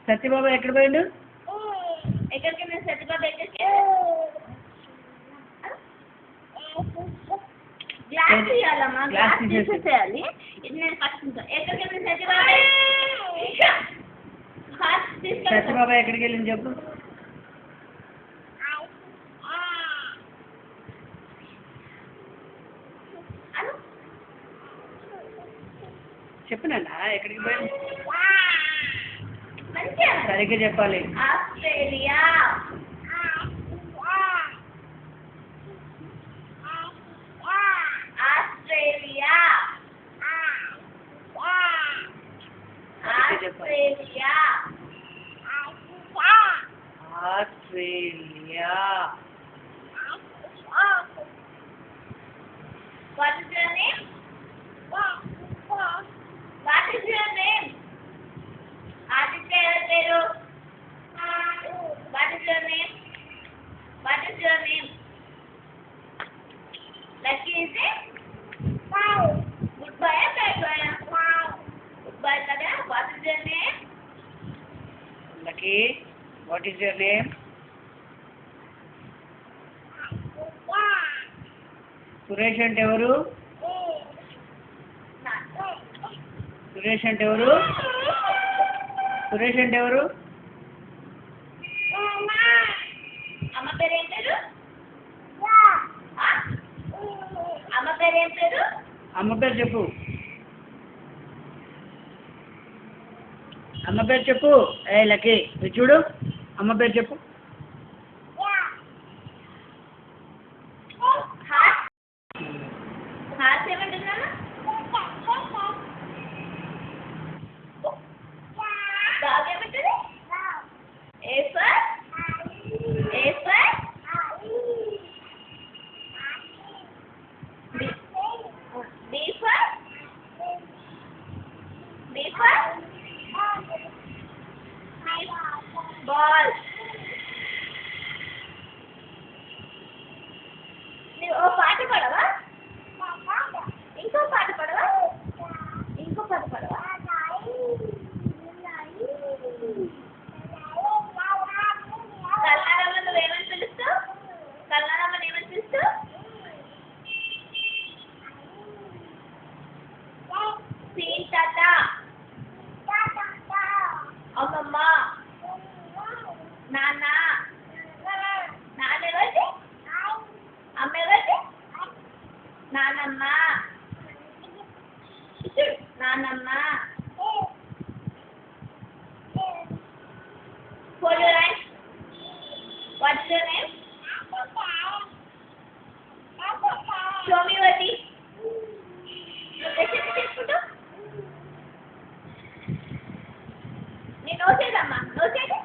సత్యబాబు ఎక్కడ పోయిండు? ఎక్కడికి నేను సత్యబాబు ఎక్కడికి గ్లాస్ తీయాలమ్మా, గ్లాస్ తీసేసేయాలి. ఇది నేను పట్టుకుంటా. ఎక్కడికి నేను సత్యబాబు ఎక్కడికి వెళ్ళింది చెప్పు. చెప్పినా ఎక్కడికి పోయింది సరిగ్గా చెప్పాలి. Australia. Australia. Australia. Australia. What is your name? What is your name? Aditya Peru. What is your name? What is your name? Lucky is it? Good boy or bad boy? Good boy kada. What is your name? Lucky, what is your name? Suresh అంటే ఎవరు? సురేష్ అంటే ఎవరు? సురేష్ అంటే ఎవరు? అమ్మ పేరు ఏం పేరు? అమ్మ పేరు ఏం పేరు? అమ్మ పేరు చెప్పు. అమ్మ పేరు చెప్పు. ఏ లక్కీ చూడు, అమ్మ పేరు చెప్పు. హార్ట్ ఏమంటున్నాను? డాగ్ ఏమంటుంది? A for? A for? B for? B for? Ball. నువ్వు ఓ పాట పాడవా? ఇంకో పాట పాడవా? ఇంకో పాట పాడవా? కల్లారమ్మ నువ్వేమని పిలుస్తావు? కల్లారమ్మని ఏమని పిలుస్తావు? సీతాత. అమ్మమ్మ. నాన్న. నాన్న ఎవరిది? అమ్మ ఎవరిది? నానమ్మ. నానమ్మ. Hold your eyes. What's your name? Show me your teeth. చేసుకుంటూ నీ నోసేదమ్మా, నోసేది.